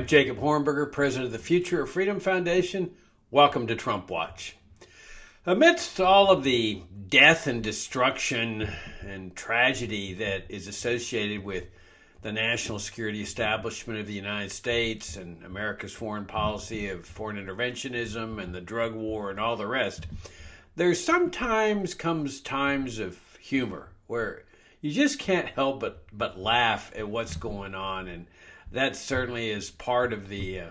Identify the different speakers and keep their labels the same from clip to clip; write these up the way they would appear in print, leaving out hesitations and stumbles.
Speaker 1: I'm Jacob Hornberger, president of the Future of Freedom Foundation. Welcome to Trump Watch. Amidst all of the death and destruction and tragedy that is associated with the national security establishment of the United States and America's foreign policy of foreign interventionism and the drug war and all the rest, there sometimes comes times of humor where you just can't help but laugh at what's going on, and that certainly is part of the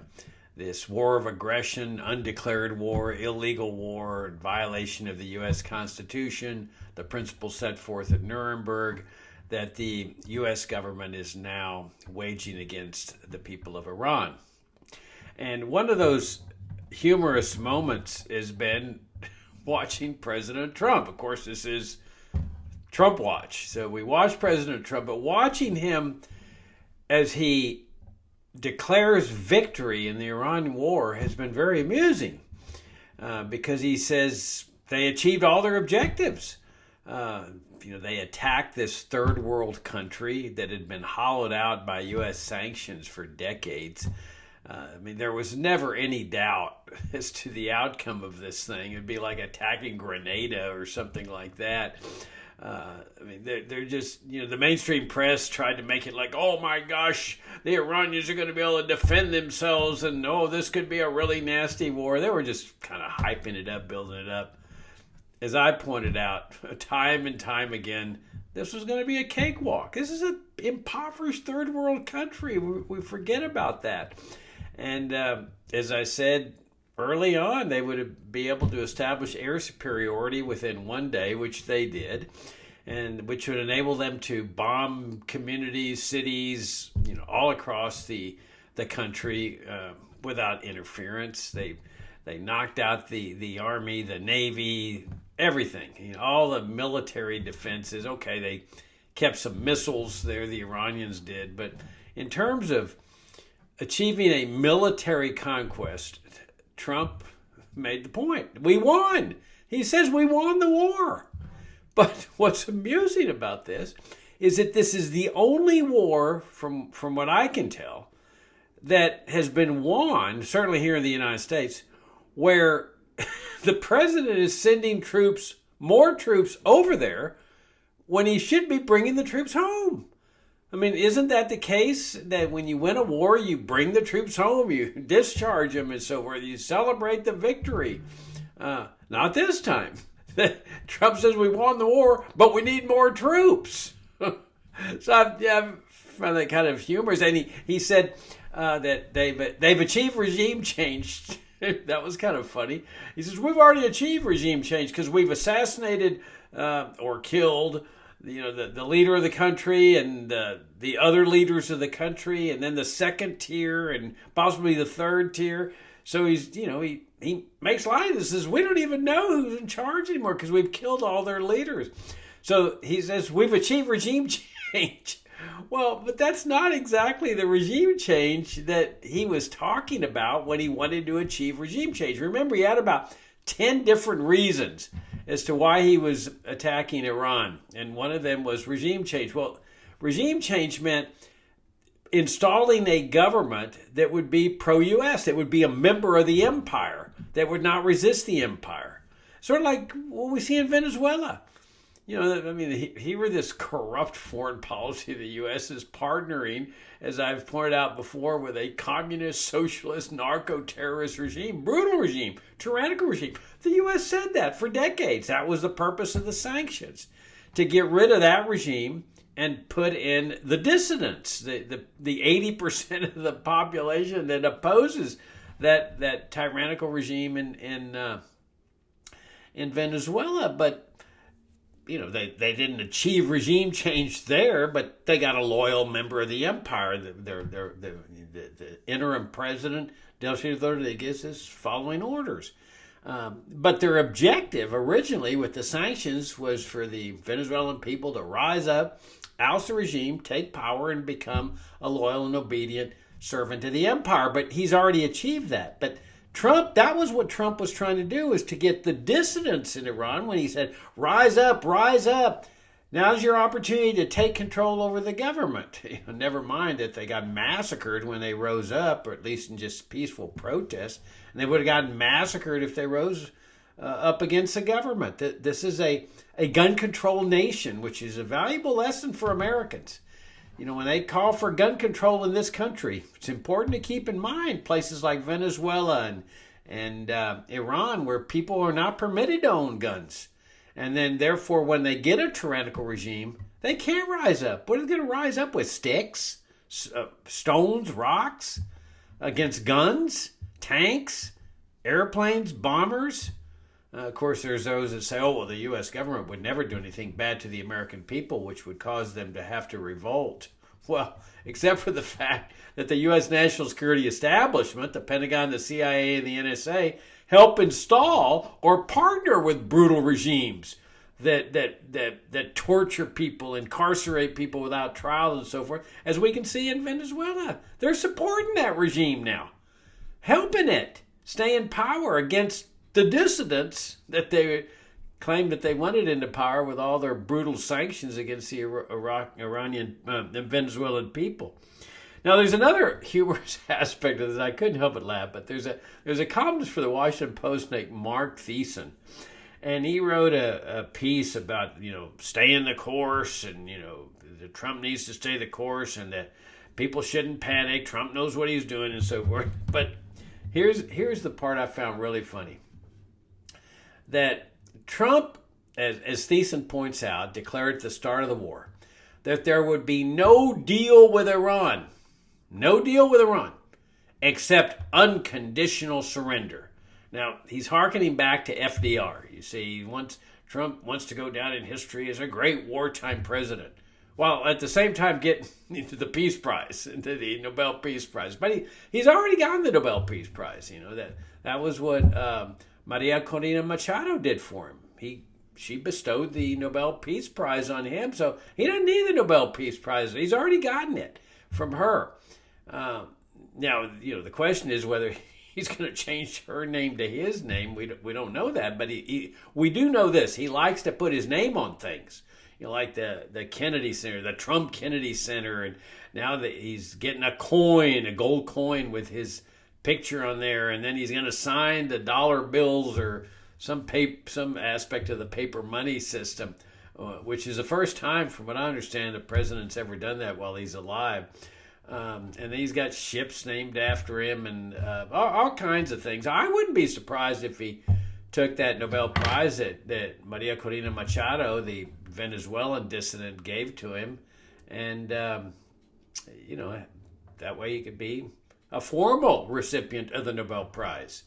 Speaker 1: this war of aggression, undeclared war, illegal war, violation of the U.S. Constitution, the principles set forth at Nuremberg, that the U.S. government is now waging against the people of Iran. And one of those humorous moments has been watching President Trump. Of course, this is Trump Watch. So we watch President Trump, but watching him as he declares victory in the Iran war has been very amusing because he says they achieved all their objectives. They attacked this third world country that had been hollowed out by U.S. sanctions for decades. There was never any doubt as to the outcome of this thing. It'd be like attacking Grenada or something like that. They're just, the mainstream press tried to make it like, oh my gosh, the Iranians are going to be able to defend themselves and this could be a really nasty war. They were just kind of hyping it up, building it up. As I pointed out time and time again, this was going to be a cakewalk. This is an impoverished third world country. We forget about that. And as I said early on, they would be able to establish air superiority within one day, which they did, and which would enable them to bomb communities, cities, all across the country without interference. They knocked out the Army, the Navy, everything, all the military defenses. Okay, they kept some missiles there, the Iranians did, but in terms of achieving a military conquest, Trump made the point. We won. He says we won the war. But what's amusing about this is that this is the only war, from what I can tell, that has been won, certainly here in the United States, where the president is sending more troops over there when he should be bringing the troops home. Isn't that the case, that when you win a war, you bring the troops home, you discharge them and so forth, you celebrate the victory? Not this time. Trump says we won the war, but we need more troops. So I found that kind of humorous. And he said that they've achieved regime change. That was kind of funny. He says, we've already achieved regime change because we've assassinated or killed the leader of the country and the other leaders of the country, and then the second tier and possibly the third tier. So he's, he makes light of this. Says we don't even know who's in charge anymore because we've killed all their leaders. So he says we've achieved regime change. Well, but that's not exactly the regime change that he was talking about when he wanted to achieve regime change. Remember, he had about 10 different reasons as to why he was attacking Iran, and one of them was regime change. Well, regime change meant installing a government that would be pro-U.S., that would be a member of the empire, that would not resist the empire. Sort of like what we see in Venezuela. Here this corrupt foreign policy the U.S. is partnering, as I've pointed out before, with a communist, socialist, narco-terrorist regime, brutal regime, tyrannical regime. The U.S. said that for decades. That was the purpose of the sanctions, to get rid of that regime and put in the dissidents, the 80% of the population that opposes that tyrannical regime in Venezuela. But they didn't achieve regime change there, but they got a loyal member of the empire. The interim president, Delcy Rodriguez, is following orders. But their objective originally with the sanctions was for the Venezuelan people to rise up, oust the regime, take power, and become a loyal and obedient servant to the empire. But he's already achieved that. But Trump, that was what Trump was trying to do, is to get the dissidents in Iran when he said, rise up, Now's your opportunity to take control over the government. Never mind that they got massacred when they rose up, or at least in just peaceful protest. And they would have gotten massacred if they rose up against the government. This is a gun control nation, which is a valuable lesson for Americans. When they call for gun control in this country, it's important to keep in mind places like Venezuela and Iran, where people are not permitted to own guns. And then, therefore, when they get a tyrannical regime, they can't rise up. What are they going to rise up with? Sticks? Stones? Rocks? Against guns? Tanks? Airplanes? Bombers? Of course, there's those that say, oh, well, the U.S. government would never do anything bad to the American people, which would cause them to have to revolt. Well, except for the fact that the U.S. national security establishment, the Pentagon, the CIA, and the NSA, help install or partner with brutal regimes that torture people, incarcerate people without trial, and so forth, as we can see in Venezuela. They're supporting that regime now, helping it stay in power against the dissidents that they claimed that they wanted into power with all their brutal sanctions against the Iranian and Venezuelan people. Now, there's another humorous aspect of this. I couldn't help but laugh, but there's a columnist for the Washington Post named Mark Thiessen, and he wrote a piece about, staying the course, and, that Trump needs to stay the course, and that people shouldn't panic. Trump knows what he's doing, and so forth. But here's the part I found really funny. That Trump, as Thiessen points out, declared at the start of the war that there would be no deal with Iran. No deal with Iran, except unconditional surrender. Now, he's hearkening back to FDR. You see, Trump wants to go down in history as a great wartime president, while at the same time getting into the Peace Prize, into the Nobel Peace Prize. But he's already gotten the Nobel Peace Prize. That was what Maria Corina Machado did for him. She bestowed the Nobel Peace Prize on him, so he doesn't need the Nobel Peace Prize. He's already gotten it from her. Now, the question is whether he's going to change her name to his name. We don't know that, but we do know this. He likes to put his name on things. Like the Kennedy Center, the Trump Kennedy Center, and now that he's getting a gold coin with his picture on there, and then he's going to sign the dollar bills or some aspect of the paper money system, which is the first time, from what I understand, the president's ever done that while he's alive. And then he's got ships named after him and all kinds of things. I wouldn't be surprised if he took that Nobel Prize that Maria Corina Machado, the Venezuelan dissident, gave to him. And, that way he could be a formal recipient of the Nobel Prize.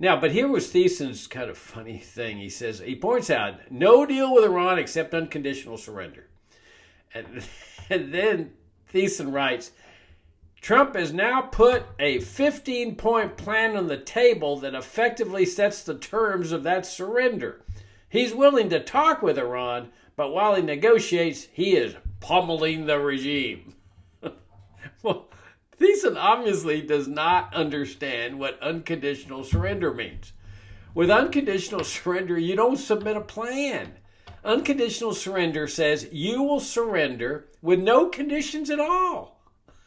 Speaker 1: But here was Thiessen's kind of funny thing. He points out, no deal with Iran except unconditional surrender. And then Thiessen writes, Trump has now put a 15-point plan on the table that effectively sets the terms of that surrender. He's willing to talk with Iran, but while he negotiates, he is pummeling the regime. Well, Thiessen obviously does not understand what unconditional surrender means. With unconditional surrender, you don't submit a plan. Unconditional surrender says you will surrender with no conditions at all.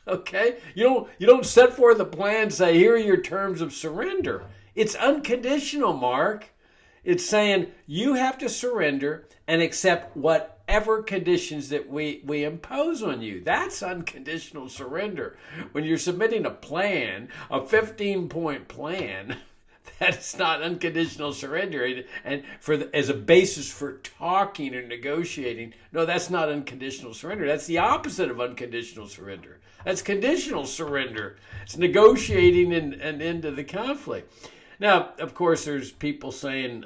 Speaker 1: Okay? You don't set forth a plan and say, here are your terms of surrender. It's unconditional, Mark. It's saying you have to surrender and accept whatever conditions that we impose on you. That's unconditional surrender. When you're submitting a plan, a 15-point plan, that's not unconditional surrender. And as a basis for talking or negotiating, no, that's not unconditional surrender. That's the opposite of unconditional surrender. That's conditional surrender. It's negotiating an end to the conflict. Now, of course, there's people saying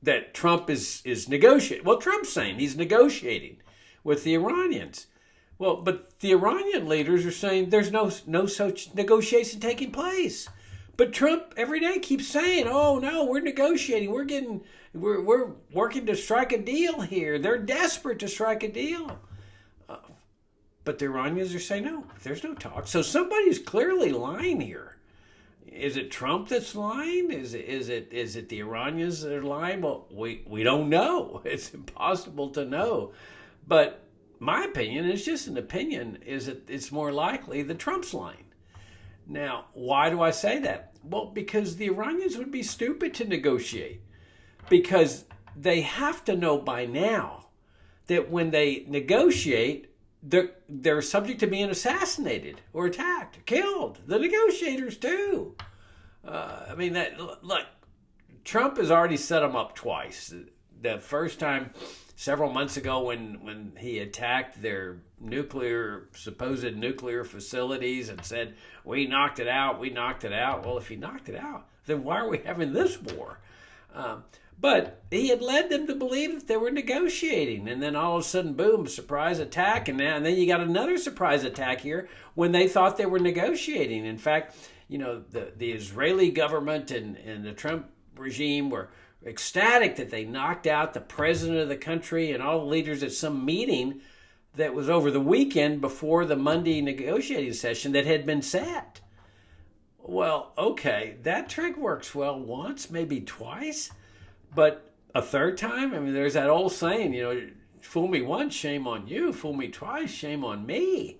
Speaker 1: that Trump is negotiating. Well, Trump's saying he's negotiating with the Iranians. Well, but the Iranian leaders are saying there's no such negotiation taking place. But Trump every day keeps saying, "Oh no, we're negotiating. We're working to strike a deal here. They're desperate to strike a deal." But the Iranians are saying, "No, there's no talk." So somebody's clearly lying here. Is it Trump that's lying? Is it the Iranians that are lying? Well, we don't know. It's impossible to know. But my opinion, it's just an opinion, is that it's more likely that Trump's lying. Now, why do I say that? Well, because the Iranians would be stupid to negotiate, because they have to know by now that when they negotiate, they're subject to being assassinated or attacked, killed. The negotiators too. Look, Trump has already set them up twice. The first time, several months ago, when he attacked their supposed nuclear facilities and said, we knocked it out. Well, if he knocked it out, then why are we having this war? But he had led them to believe that they were negotiating. And then all of a sudden, boom, surprise attack. And then you got another surprise attack here when they thought they were negotiating. In fact, the Israeli government and the Trump regime were ecstatic that they knocked out the president of the country and all the leaders at some meeting that was over the weekend before the Monday negotiating session that had been set. Well, okay, that trick works well once, maybe twice. But a third time, there's that old saying, fool me once, shame on you. Fool me twice, shame on me.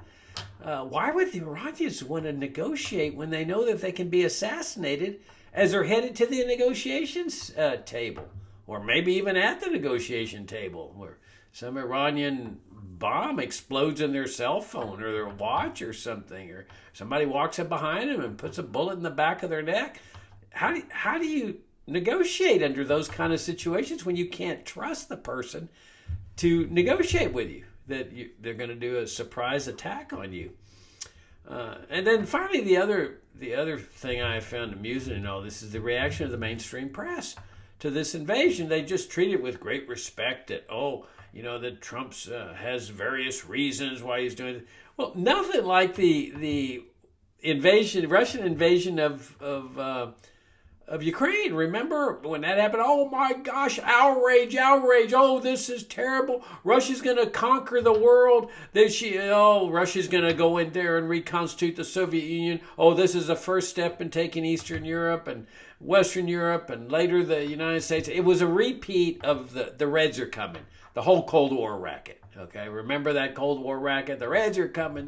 Speaker 1: Why would the Iranians want to negotiate when they know that they can be assassinated as they're headed to the negotiations table? Or maybe even at the negotiation table, where some Iranian bomb explodes in their cell phone or their watch or something, or somebody walks up behind them and puts a bullet in the back of their neck. How do you negotiate under those kind of situations when you can't trust the person to negotiate with you, that they're going to do a surprise attack on you? And then finally, the other thing I found amusing in all this is the reaction of the mainstream press to this invasion. They just treat it with great respect that, that Trump has various reasons why he's doing it. Well, nothing like the Russian invasion of Ukraine. Remember when that happened? Oh my gosh, outrage. Oh, this is terrible. Russia's going to conquer the world. Russia's going to go in there and reconstitute the Soviet Union. Oh, this is the first step in taking Eastern Europe and Western Europe and later the United States. It was a repeat of the Reds are coming, the whole Cold War racket. Okay, remember that Cold War racket? The Reds are coming.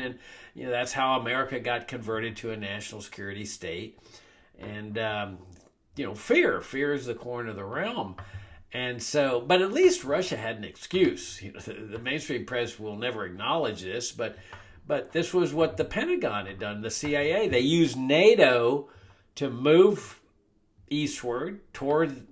Speaker 1: And that's how America got converted to a national security state. And, fear is the core of the realm. And so, but at least Russia had an excuse. The mainstream press will never acknowledge this, but this was what the Pentagon had done, the CIA. They used NATO to move eastward toward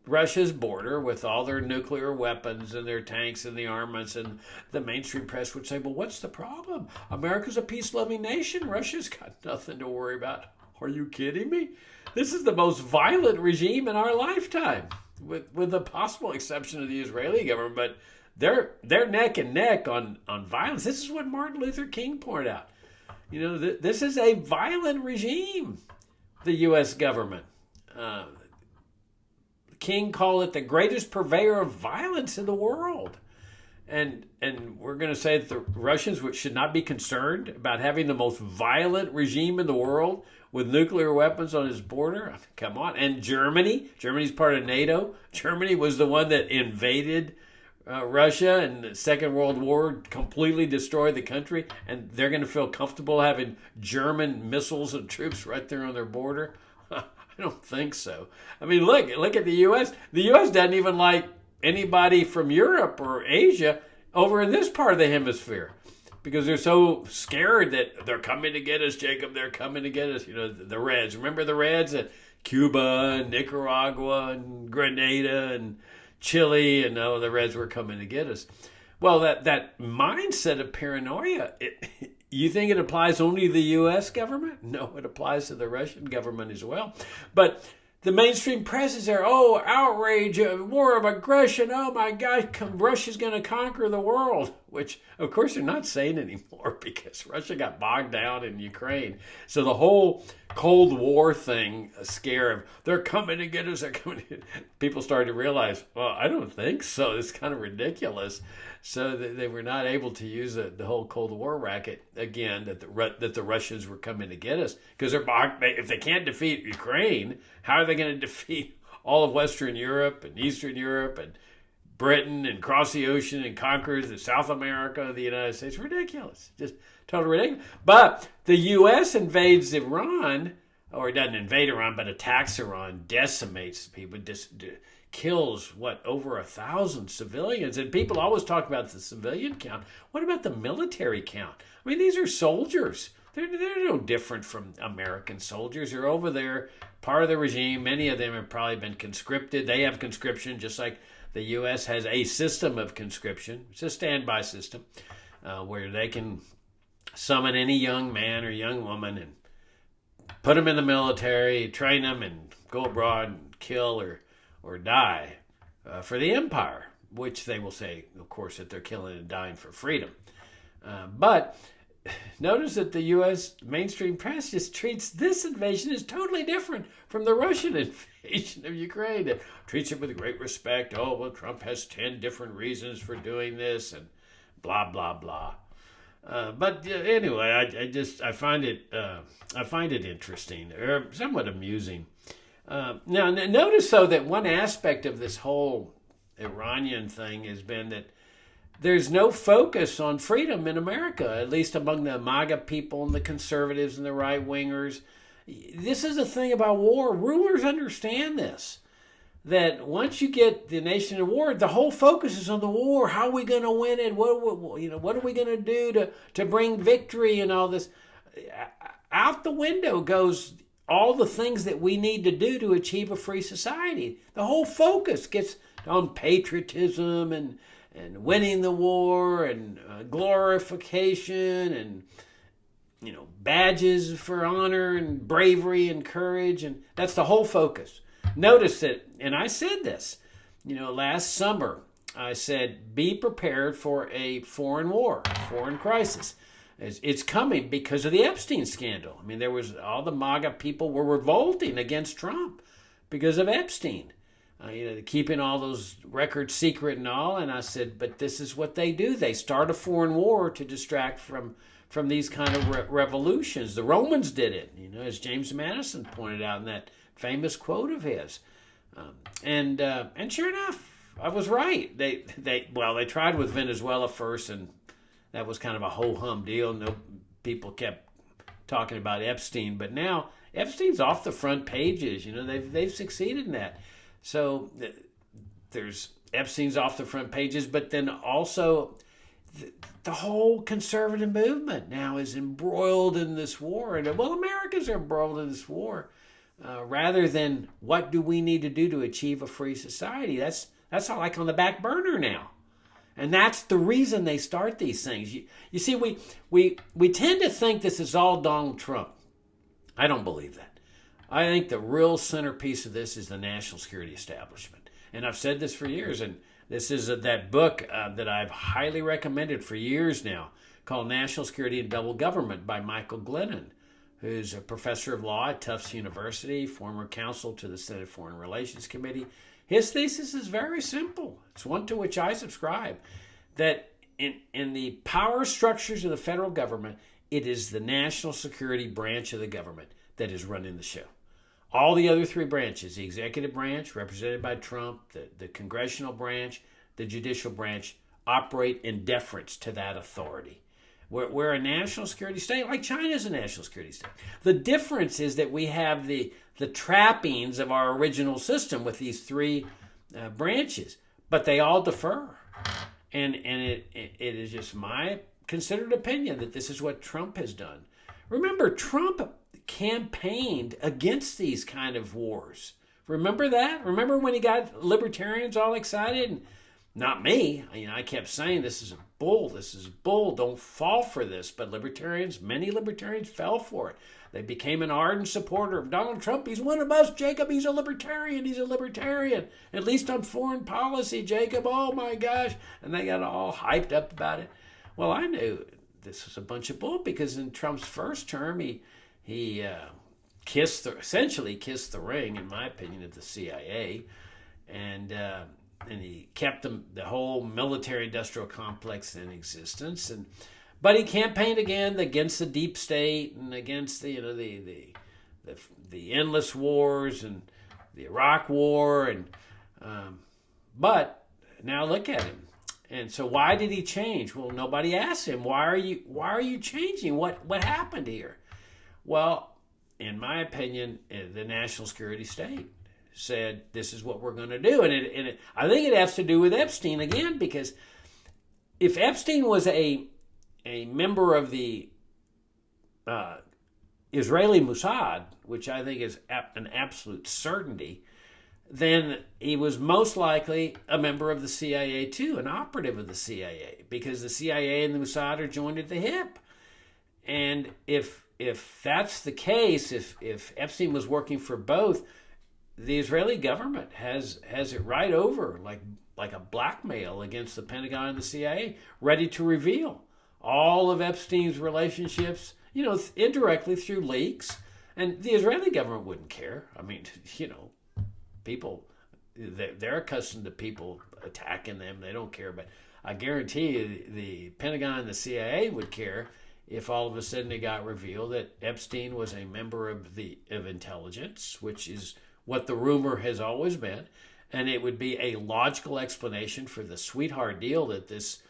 Speaker 1: Russia's border with all their nuclear weapons and their tanks and the armaments. And the mainstream press would say, well, what's the problem? America's a peace-loving nation. Russia's got nothing to worry about. Are you kidding me? This is the most violent regime in our lifetime, with the possible exception of the Israeli government. But they're neck and neck on violence. This is what Martin Luther King pointed out. This is a violent regime, the U.S. government. King called it the greatest purveyor of violence in the world. And we're going to say that the Russians should not be concerned about having the most violent regime in the world with nuclear weapons on its border. Come on. And Germany's part of NATO. Germany was the one that invaded Russia in the Second World War, completely destroyed the country, and they're going to feel comfortable having German missiles and troops right there on their border? I don't think so. Look at the U.S. The U.S. doesn't even like anybody from Europe or Asia over in this part of the hemisphere, because they're so scared that they're coming to get us, Jacob. They're coming to get us. The Reds. Remember the Reds at Cuba and Nicaragua and Grenada and Chile, and the Reds were coming to get us. Well, that mindset of paranoia, you think it applies only to the U.S. government? No, it applies to the Russian government as well. But the mainstream press is there. Oh, outrage, war of aggression. Oh my gosh, Russia's going to conquer the world. which of course they're not saying anymore because Russia got bogged down in Ukraine. So the whole Cold War thing, a scare of they're coming to get us, they're coming to... people started to realize, well, I don't think so. It's kind of ridiculous. So they were not able to use the whole Cold War racket again, that the Russians were coming to get us, because if they can't defeat Ukraine, how are they going to defeat all of Western Europe and Eastern Europe and Britain and cross the ocean and conquer the South America, the United States? Ridiculous. Just totally ridiculous. But the U.S. invades Iran, or it doesn't invade Iran, but attacks Iran, decimates people, kills, over 1,000 civilians. And people always talk about the civilian count. What about the military count? I mean, these are soldiers. They're no different from American soldiers. They're over there, part of the regime. Many of them have probably been conscripted. They have conscription, just like the U.S. has a system of conscription. It's a standby system where they can summon any young man or young woman and put them in the military, train them, and go abroad and kill or die for the empire, which they will say, of course, that they're killing and dying for freedom. But notice that the U.S. mainstream press just treats this invasion as totally different from the Russian invasion of Ukraine. It treats it with great respect. Oh, well, Trump has 10 different reasons for doing this, and blah, blah, blah. But anyway, I find it interesting, or somewhat amusing. Now, notice, though, that one aspect of this whole Iranian thing has been that there's no focus on freedom in America, at least among the MAGA people and the conservatives and the right-wingers. This is the thing about war. Rulers understand this, that once you get the nation in war, the whole focus is on the war. How are we going to win it? What are we going to do to bring victory and all this? Out the window goes all the things that we need to do to achieve a free society. The whole focus gets on patriotism and winning the war and glorification and badges for honor and bravery and courage, and that's the whole focus. Notice that, and I said this, last summer, I said, be prepared for a foreign war, foreign crisis. It's coming because of the Epstein scandal. I mean, all the MAGA people were revolting against Trump because of Epstein, keeping all those records secret and all. And I said, but this is what they do. They start a foreign war to distract from these kind of revolutions. The Romans did it, as James Madison pointed out in that famous quote of his. And sure enough, I was right. They tried with Venezuela first, and that was kind of a ho-hum deal. No, people kept talking about Epstein, but now Epstein's off the front pages. They've succeeded in that. So there's Epstein's off the front pages, but then also the whole conservative movement now is embroiled in this war. And Americans are embroiled in this war. Rather than what do we need to do to achieve a free society, that's all like on the back burner now. And that's the reason they start these things. You see, we tend to think this is all Donald Trump. I don't believe that. I think the real centerpiece of this is the national security establishment. And I've said this for years, and this is that book that I've highly recommended for years now, called National Security and Double Government by Michael Glennon, who's a professor of law at Tufts University, former counsel to the Senate Foreign Relations Committee. His thesis is very simple. It's one to which I subscribe, that in the power structures of the federal government, it is the national security branch of the government that is running the show. All the other three branches, the executive branch, represented by Trump, the congressional branch, the judicial branch, operate in deference to that authority. We're a national security state, like China is a national security state. The difference is that we have the trappings of our original system with these three branches, but they all defer. And it is just my considered opinion that this is what Trump has done. Remember, Trump campaigned against these kind of wars. Remember that? Remember when he got libertarians all excited? And not me. I kept saying this is bull, don't fall for this. But many libertarians fell for it. They became an ardent supporter of Donald Trump. He's one of us, Jacob. He's a libertarian. At least on foreign policy, Jacob. Oh my gosh. And they got all hyped up about it. Well, I knew this was a bunch of bull because in Trump's first term, he essentially kissed the ring, in my opinion, of the CIA, and he kept the whole military-industrial complex in existence. But he campaigned again against the deep state and against the endless wars and the Iraq War, but now look at him. And so why did he change? Well, nobody asked him, why are you changing? What happened here? Well, in my opinion, the national security state said this is what we're going to do, and I think it has to do with Epstein again, because if Epstein was a member of the Israeli Mossad, which I think is an absolute certainty, then he was most likely a member of the CIA too, an operative of the CIA, because the CIA and the Mossad are joined at the hip. And if that's the case, if Epstein was working for both, the Israeli government has it right over, like a blackmail against the Pentagon and the CIA, ready to reveal all of Epstein's relationships, indirectly through leaks. And the Israeli government wouldn't care. I mean, people, they're accustomed to people attacking them. They don't care. But I guarantee you the Pentagon and the CIA would care if all of a sudden it got revealed that Epstein was a member of intelligence, which is what the rumor has always been. And it would be a logical explanation for the sweetheart deal that this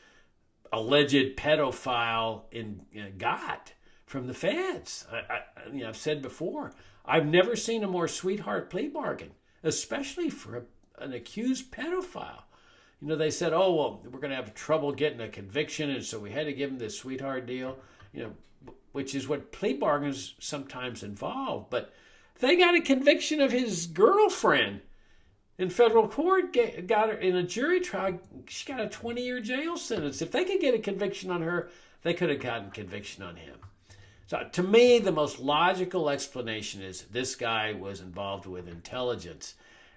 Speaker 1: alleged pedophile got from the feds. I've said before, I've never seen a more sweetheart plea bargain, especially for an accused pedophile. They said, oh, well, we're going to have trouble getting a conviction, and so we had to give him this sweetheart deal, which is what plea bargains sometimes involve. But they got a conviction of his girlfriend in federal court, got her in a jury trial. She got a 20-year jail sentence. If they could get a conviction on her, they could have gotten conviction on him. So to me, the most logical explanation is this guy was involved with intelligence.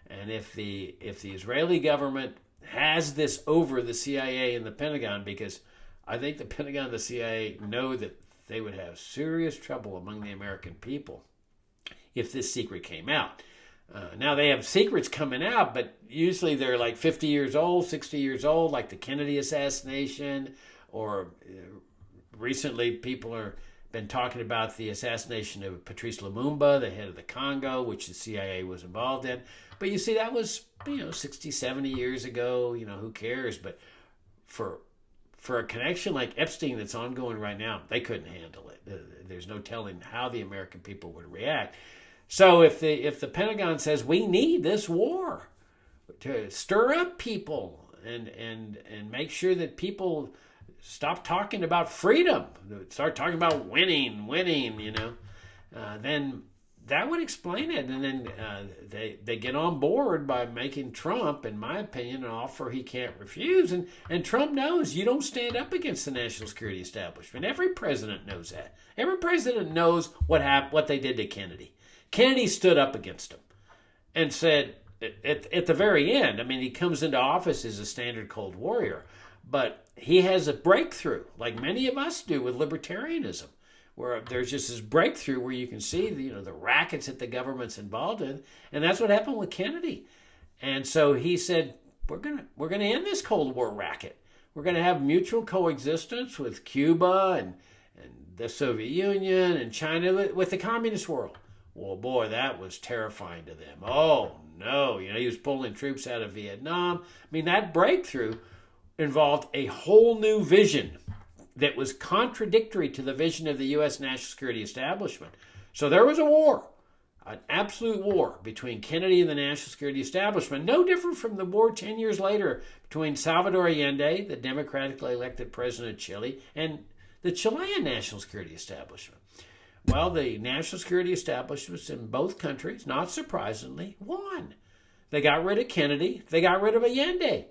Speaker 1: And if the Israeli government has this over the CIA and the Pentagon, because I think the Pentagon and the CIA know that they would have serious trouble among the American people if this secret came out. Now they have secrets coming out, but usually they're like 50 years old, 60 years old, like the Kennedy assassination, or recently people are been talking about the assassination of Patrice Lumumba, the head of the Congo, which the CIA was involved in. But you see, that was 60, 70 years ago. Who cares? But for a connection like Epstein that's ongoing right now, they couldn't handle it. There's no telling how the American people would react. So if the Pentagon says we need this war to stir up people and make sure that people stop talking about freedom, start talking about winning, then that would explain it. And then they get on board by making Trump, in my opinion, an offer he can't refuse. And Trump knows you don't stand up against the national security establishment. Every president knows that. Every president knows what they did to Kennedy. Kennedy stood up against him and said, at the very end, he comes into office as a standard Cold Warrior, but he has a breakthrough, like many of us do with libertarianism, where there's just this breakthrough where you can see the rackets that the government's involved in, and that's what happened with Kennedy. And so he said, we're gonna end this Cold War racket. We're gonna have mutual coexistence with Cuba and the Soviet Union and China, with the communist world. Well, boy, that was terrifying to them. Oh no, he was pulling troops out of Vietnam. That breakthrough involved a whole new vision that was contradictory to the vision of the U.S. national security establishment. So there was a war, an absolute war between Kennedy and the national security establishment, no different from the war 10 years later between Salvador Allende, the democratically elected president of Chile, and the Chilean national security establishment. Well, the national security establishments in both countries, not surprisingly, won. They got rid of Kennedy. They got rid of Allende.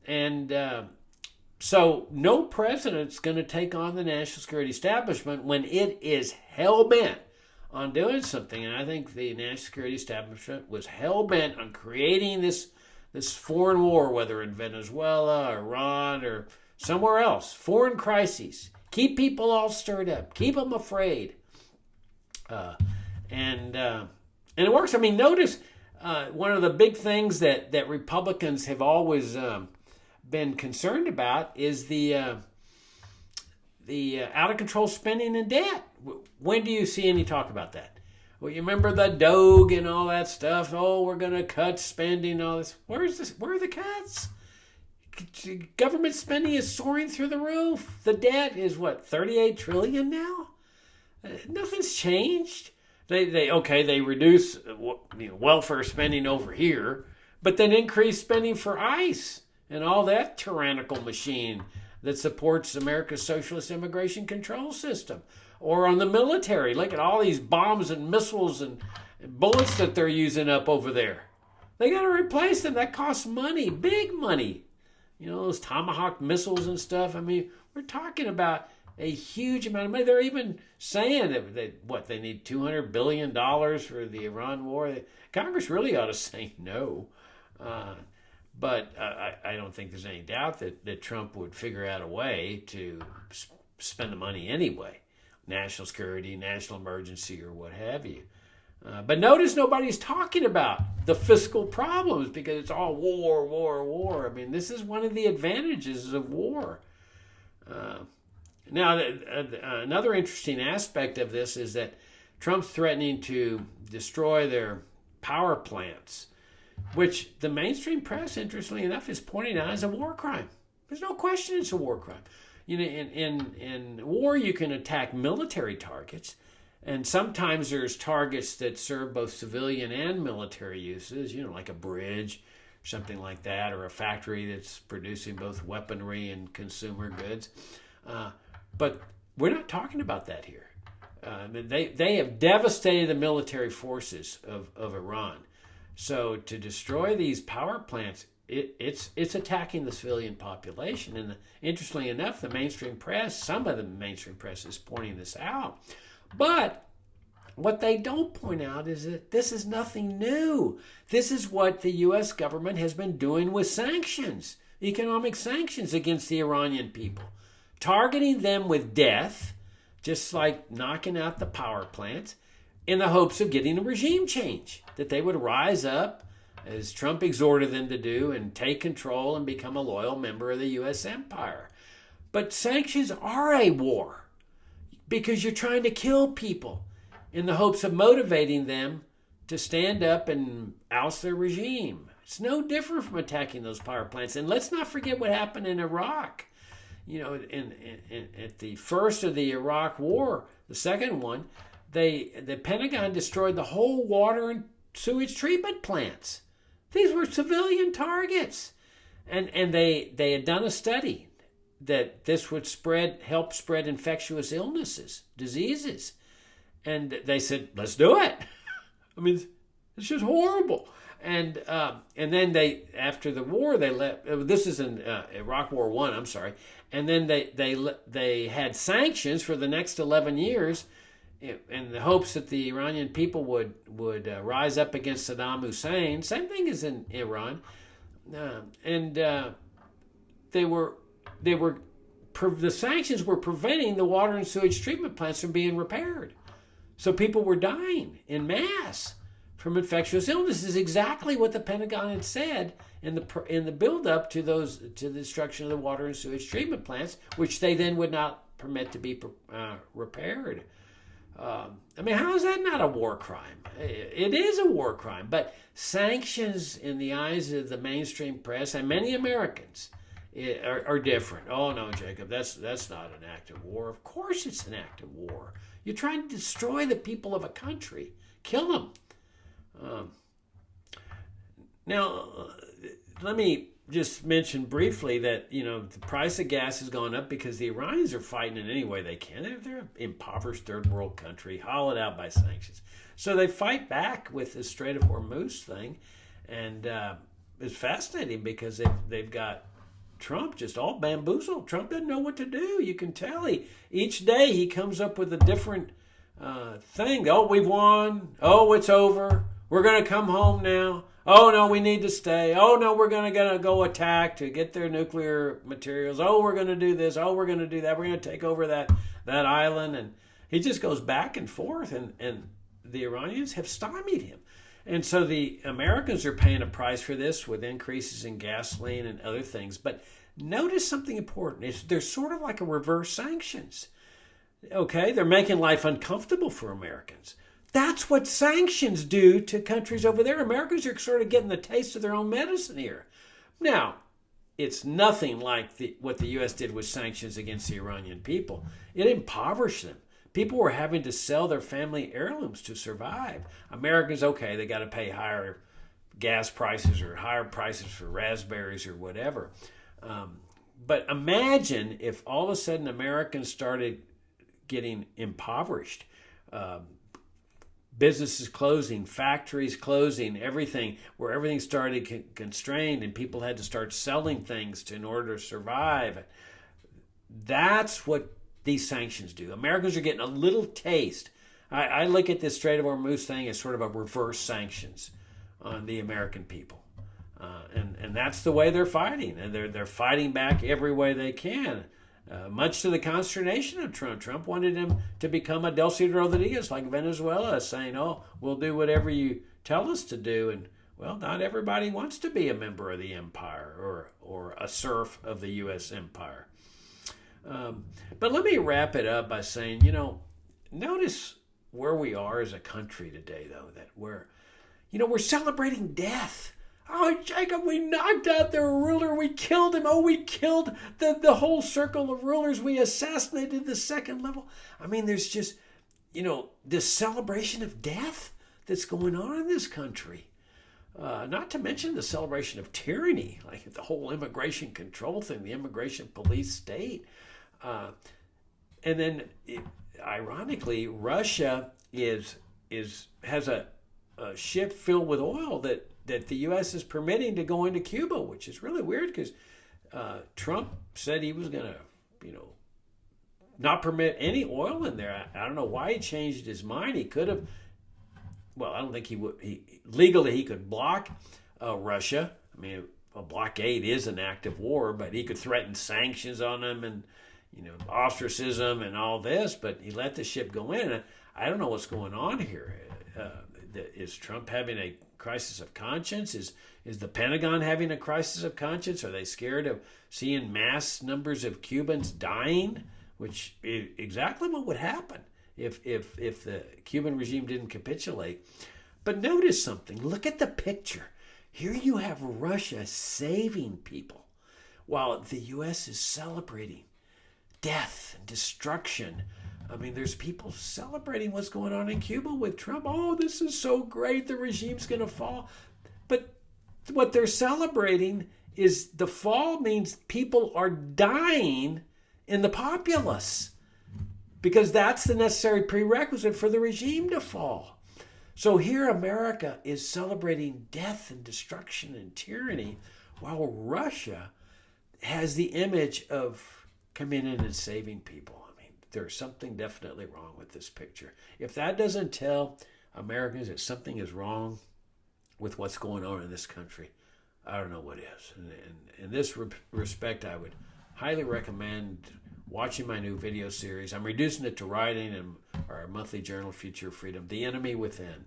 Speaker 1: And so no president's going to take on the national security establishment when it is hell-bent on doing something. And I think the national security establishment was hell-bent on creating this foreign war, whether in Venezuela, Iran, or somewhere else. Foreign crises. Keep people all stirred up. Keep them afraid. And it works. I mean, notice one of the big things that Republicans have always been concerned about is the out of control spending and debt. When do you see any talk about that? Well, you remember the Doge and all that stuff. Oh, we're going to cut spending, all this. Where are the cuts? Government spending is soaring through the roof. The debt is what, 38 trillion now? Nothing's changed. They reduce welfare spending over here, but then increase spending for ICE and all that tyrannical machine that supports America's socialist immigration control system. Or on the military, look at all these bombs and missiles and bullets that they're using up over there. They got to replace them. That costs money, big money. Those Tomahawk missiles and stuff. I mean, we're talking about a huge amount of money. They're even saying that they need $200 billion for the Iran war. Congress really ought to say no. But I don't think there's any doubt that Trump would figure out a way to spend the money anyway. National security, national emergency, or what have you. But notice nobody's talking about the fiscal problems because it's all war, war, war. I mean, this is one of the advantages of war. Now, another interesting aspect of this is that Trump's threatening to destroy their power plants, which the mainstream press, interestingly enough, is pointing out as a war crime. There's no question it's a war crime. In war, you can attack military targets, and sometimes there's targets that serve both civilian and military uses, like a bridge, something like that, or a factory that's producing both weaponry and consumer goods. But we're not talking about that here. They have devastated the military forces of Iran. So to destroy these power plants, it's attacking the civilian population. And interestingly enough, some of the mainstream press is pointing this out. But what they don't point out is that this is nothing new. This is what the U.S. government has been doing with sanctions, economic sanctions against the Iranian people, targeting them with death, just like knocking out the power plants, in the hopes of getting a regime change, that they would rise up, as Trump exhorted them to do, and take control and become a loyal member of the U.S. empire. But sanctions are a war because you're trying to kill people in the hopes of motivating them to stand up and oust their regime. It's no different from attacking those power plants. And let's not forget what happened in Iraq. At the first of the Iraq War, the second one, the Pentagon destroyed the whole water and sewage treatment plants. These were civilian targets. And they had done a study that this would help spread infectious illnesses, diseases. And they said, let's do it. I mean, it's just horrible. And then after the war, they let. This is in Iraq War I. I'm sorry. And then they had sanctions for the next 11 years, in the hopes that the Iranian people would rise up against Saddam Hussein. Same thing as in Iran, the sanctions were preventing the water and sewage treatment plants from being repaired, so people were dying in mass from infectious illnesses. Exactly what the Pentagon had said in the build-up to the destruction of the water and sewage treatment plants, which they then would not permit to be repaired. I mean, how is that not a war crime? It is a war crime, but sanctions in the eyes of the mainstream press and many Americans are different. Oh no, Jacob, that's not an act of war. Of course it's an act of war. You're trying to destroy the people of a country, kill them. Now, let me just mention briefly that, the price of gas has gone up because the Iranians are fighting in any way they can. They're an impoverished third world country, hollowed out by sanctions. So they fight back with this Strait of Hormuz thing. And it's fascinating because they've got Trump just all bamboozled. Trump doesn't know what to do. You can tell each day he comes up with a different thing. Oh, we've won. Oh, it's over. We're going to come home now. Oh, no, we need to stay. Oh, no, we're gonna go attack to get their nuclear materials. Oh, we're going to do this. Oh, we're going to do that. We're going to take over that island. And he just goes back and forth, and the Iranians have stymied him. And so the Americans are paying a price for this with increases in gasoline and other things. But notice something important. They're sort of like a reverse sanctions. Okay, they're making life uncomfortable for Americans. That's what sanctions do to countries over there. Americans are sort of getting the taste of their own medicine here. Now, it's nothing like what the U.S. did with sanctions against the Iranian people. It impoverished them. People were having to sell their family heirlooms to survive. Americans, okay, they got to pay higher gas prices or higher prices for raspberries or whatever. But imagine if all of a sudden Americans started getting impoverished. Businesses closing, factories closing, everything started constrained, and people had to start selling things in order to survive. That's what these sanctions do. Americans are getting a little taste. I look at this Strait of Hormuz thing as sort of a reverse sanctions on the American people, and that's the way they're fighting, and they're fighting back every way they can. Much to the consternation of Trump. Trump wanted him to become a Delcy Rodriguez like Venezuela, saying, oh, we'll do whatever you tell us to do. And, well, not everybody wants to be a member of the empire or a serf of the U.S. empire. But let me wrap it up by saying, notice where we are as a country today, though, that we're celebrating death. Oh, Jacob, we knocked out their ruler. We killed him. Oh, we killed the whole circle of rulers. We assassinated the second level. I mean, there's just, this celebration of death that's going on in this country. Not to mention the celebration of tyranny, like the whole immigration control thing, the immigration police state. And then, ironically, Russia has a ship filled with oil that the U.S. is permitting to go into Cuba, which is really weird because Trump said he was going to, not permit any oil in there. I don't know why he changed his mind. He could have, I don't think he would. Legally, he could block Russia. I mean, a blockade is an act of war, but he could threaten sanctions on them and, ostracism and all this, but he let the ship go in. I don't know what's going on here. Is Trump having a crisis of conscience? Is the Pentagon having a crisis of conscience? Are they scared of seeing mass numbers of Cubans dying? Which is exactly what would happen if the Cuban regime didn't capitulate. But notice something. Look at the picture. Here you have Russia saving people while the U.S. is celebrating death and destruction. I mean, there's people celebrating what's going on in Cuba with Trump. Oh, this is so great. The regime's going to fall. But what they're celebrating is the fall means people are dying in the populace because that's the necessary prerequisite for the regime to fall. So here America is celebrating death and destruction and tyranny while Russia has the image of coming in and saving people. There's something definitely wrong with this picture. If that doesn't tell Americans that something is wrong with what's going on in this country, I don't know what is. And in this respect, I would highly recommend watching my new video series. I'm reducing it to writing in our monthly journal, Future of Freedom, The Enemy Within,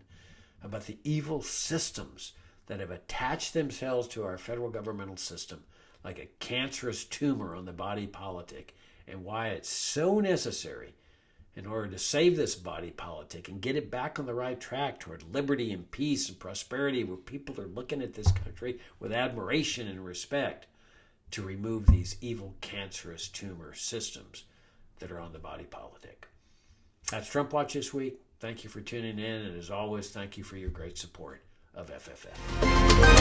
Speaker 1: about the evil systems that have attached themselves to our federal governmental system like a cancerous tumor on the body politic, and why it's so necessary in order to save this body politic and get it back on the right track toward liberty and peace and prosperity, where people are looking at this country with admiration and respect, to remove these evil cancerous tumor systems that are on the body politic. That's Trump Watch this week. Thank you for tuning in, and as always, thank you for your great support of FFF.